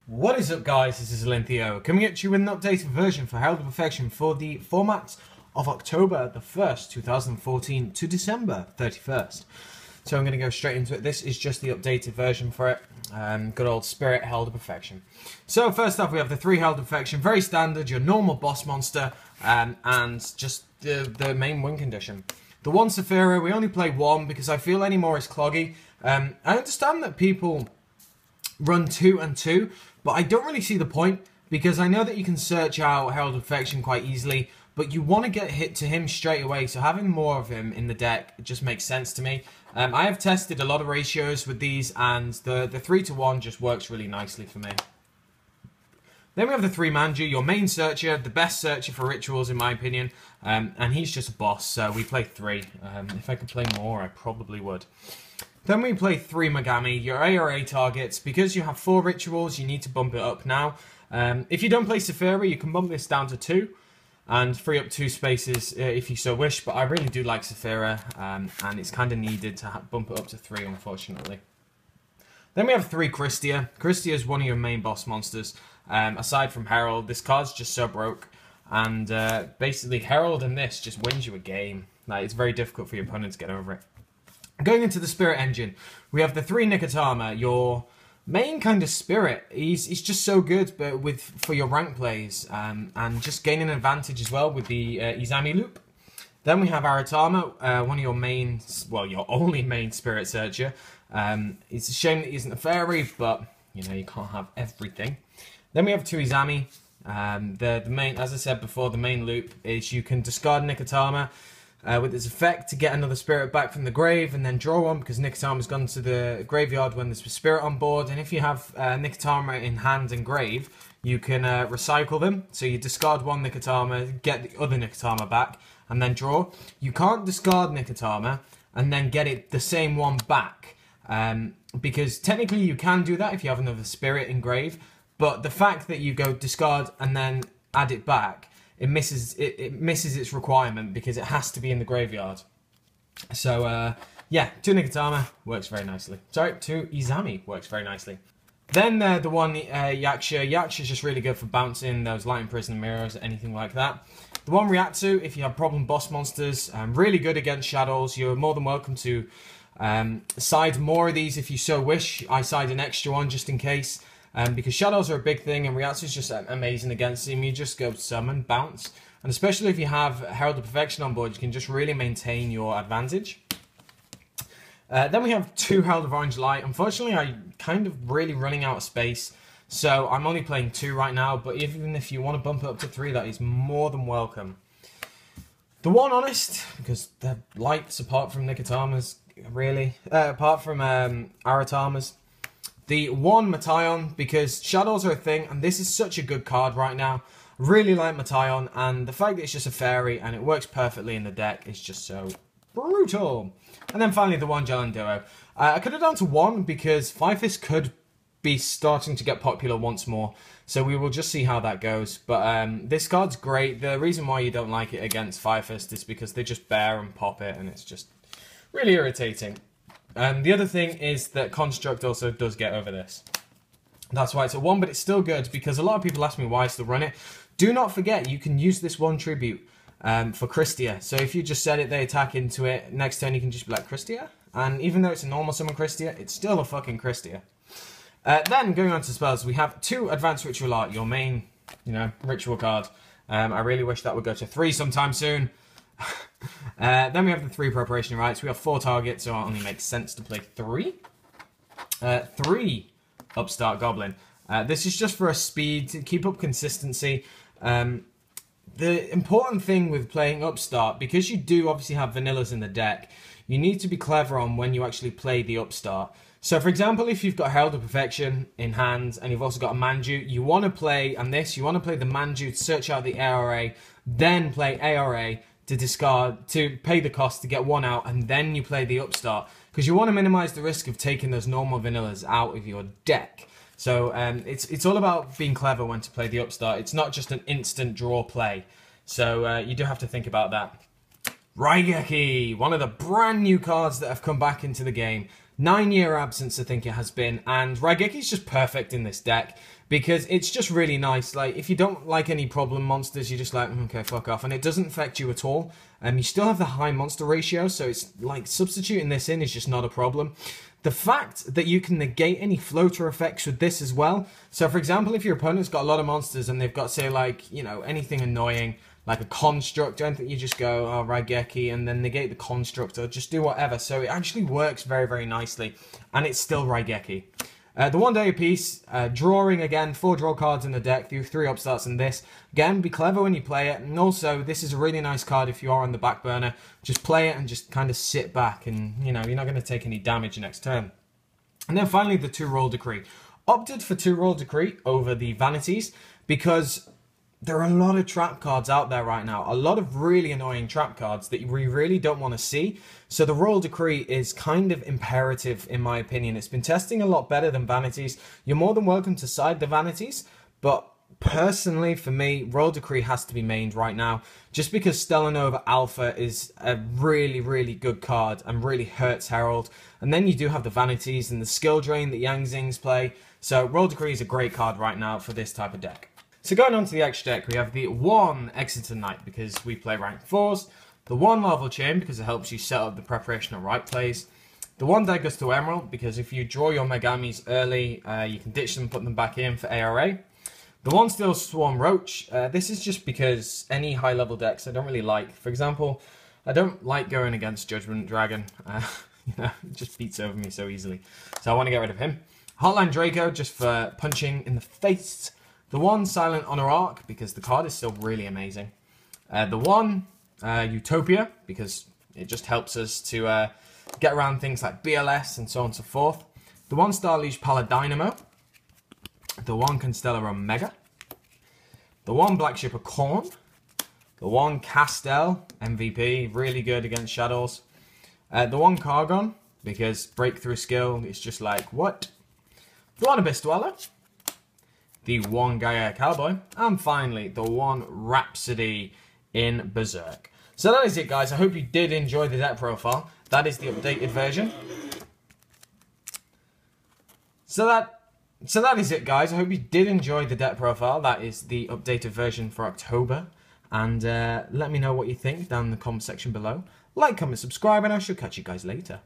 What is up, guys? This is Linthio coming at you with an updated version for Herald of Perfection for the formats of October the 1st, 2014 to December 31st. So I'm going to go straight into it. This is just the updated version for it. Good old Spirit Herald of Perfection. So first off, we have the 3 Herald of Perfection. Very standard, your normal boss monster, and just the main win condition. The 1 Saphira, we only play 1 because I feel any more is cloggy. I understand that people run 2 and 2, but I don't really see the point because I know that you can search out Herald of Perfection quite easily, but you want to get hit to him straight away, so having more of him in the deck just makes sense to me. I have tested a lot of ratios with these, and the 3 to 1 just works really nicely for me. Then we have the 3 Manju, your main searcher, the best searcher for rituals in my opinion, and he's just a boss, so we play 3. If I could play more, I probably would. Then we play 3 Megami, your ARA targets. Because you have 4 rituals, you need to bump it up now. If you don't play Saphira, you can bump this down to 2 and free up 2 spaces if you so wish, but I really do like Saphira, and it's kind of needed to bump it up to 3, unfortunately. Then we have 3 Christia. Christia is one of your main boss monsters. Aside from Herald, this card's just so broke, and basically Herald and this just wins you a game. Like, it's very difficult for your opponent to get over it. Going into the Spirit Engine, we have the 3 Nikotama, your main kind of spirit. He's just so good, but for your rank plays, and just gaining an advantage as well with the Izami loop. Then we have Aratama, one of your main, well, your only main spirit searcher. It's a shame that he isn't a fairy, but you know, you can't have everything. Then we have 2 Izami. The main, as I said before, the main loop is you can discard Nikotama with its effect to get another spirit back from the grave and then draw one, because Nikotama's gone to the graveyard when there's a spirit on board. And if you have Nikotama in hand and grave, you can recycle them. So you discard 1 Nikotama, get the other Nikotama back, and then draw. You can't discard Nikotama and then get it the same one back, because technically you can do that if you have another spirit in grave, but the fact that you go discard and then add it back, it misses its requirement because it has to be in the graveyard. So yeah, 2 Nikotama works very nicely. Sorry, 2 Izami works very nicely. Then the 1 Yaksha. Yaksha's just really good for bouncing those Light Imprisoned Mirrors, anything like that. The 1 Ryatsu, if you have problem boss monsters, really good against shadows. You're more than welcome to side more of these if you so wish. I side an extra one just in case. Because shadows are a big thing, and Ryatsu's just amazing against him. You just go summon, bounce, and especially if you have Herald of Perfection on board, you can just really maintain your advantage. Then we have 2 Herald of Orange Light. Unfortunately, I'm kind of really running out of space, so I'm only playing 2 right now, but even if you want to bump it up to 3, that is more than welcome. The 1 Honest, because they're lights apart from Nikotama's, really, apart from Aratama's. The 1 Mataion, because shadows are a thing, and this is such a good card right now. Really like Mataion, and the fact that it's just a fairy and it works perfectly in the deck is just so brutal. And then finally the 1 Jalan Duo. I could have done to 1 because Fifist could be starting to get popular once more, so we will just see how that goes. But this card's great. The reason why you don't like it against Fifist is because they just bear and pop it, and it's just really irritating. The other thing is that Construct also does get over this. That's why it's a 1, but it's still good, because a lot of people ask me why I still run it. Do not forget, you can use this 1 tribute for Christia. So if you just set it, they attack into it, next turn you can just be like, Christia? And even though it's a normal summon Christia, it's still a fucking Christia. Then, going on to spells, we have 2 Advanced Ritual Art, your main, you know, ritual card. I really wish that would go to 3 sometime soon. Then we have the 3 Preparation Rites. We have 4 targets, so it only makes sense to play 3. 3 Upstart Goblin. This is just for a speed, to keep up consistency. The important thing with playing Upstart, because you do obviously have vanillas in the deck, you need to be clever on when you actually play the Upstart. So for example, if you've got Herald of Perfection in hand, and you've also got a Manju, you want to play, and this, you want to play the Manju to search out the ARA, then play ARA, to discard, to pay the cost to get 1 out, and then you play the Upstart, because you want to minimize the risk of taking those normal vanillas out of your deck. So it's all about being clever when to play the Upstart. It's not just an instant draw play, so you do have to think about that. Raigeki, one of the brand new cards that have come back into the game. 9-year absence, I think it has been, and Raigeki's just perfect in this deck because it's just really nice. Like, if you don't like any problem monsters, you're just like, okay, fuck off, and it doesn't affect you at all. You still have the high monster ratio, so it's like substituting this in is just not a problem. The fact that you can negate any floater effects with this as well. So, for example, if your opponent's got a lot of monsters and they've got, say, like, you know, anything annoying, like a construct, I don't think you just go, oh, Raigeki, and then negate the construct, or just do whatever. So it actually works very, very nicely, and it's still Raigeki. The 1 day piece, drawing again, 4 draw cards in the deck, 3 upstarts in this. Again, be clever when you play it, and also this is a really nice card if you are on the back burner. Just play it and just kind of sit back, and you know, you're not going to take any damage next turn. And then finally, the 2 Roll Decree. Opted for 2 Roll Decree over the Vanities because there are a lot of trap cards out there right now. A lot of really annoying trap cards that we really don't want to see. So the Royal Decree is kind of imperative, in my opinion. It's been testing a lot better than Vanities. You're more than welcome to side the Vanities, but personally, for me, Royal Decree has to be mained right now, just because Stellanova Alpha is a really, really good card and really hurts Herald. And then you do have the Vanities and the skill drain that Yang Zings play. So Royal Decree is a great card right now for this type of deck. So going on to the extra deck, we have the 1 Exeter Knight because we play rank 4s, the 1 Larval Chain because it helps you set up the preparation of right plays, the 1 Daigusto Emerald because if you draw your Megamis early, you can ditch them and put them back in for ARA, the 1 Steel Swarm Roach, this is just because any high level decks I don't really like. For example, I don't like going against Judgment Dragon, you know, it just beats over me so easily, so I want to get rid of him. Hotline Draco just for punching in the face. The 1 Silent Honor Arc, because the card is still really amazing. The 1 Utopia, because it just helps us to get around things like BLS and so on and so forth. The 1 Star Liege Paladynamo. The 1 Constellar Omega. The 1 Black Ship of Corn. The 1 Castel, MVP, really good against Shadows. The 1 Cargon, because breakthrough skill is just like, what? The 1 Abyss Dweller. The 1 Gaia Cowboy, and finally the 1 Rhapsody in Berserk. So that is it, guys. I hope you did enjoy the deck profile. That is the updated version. So that is it, guys. I hope you did enjoy the deck profile. That is the updated version for October. And let me know what you think down in the comment section below. Like, comment, subscribe, and I shall catch you guys later.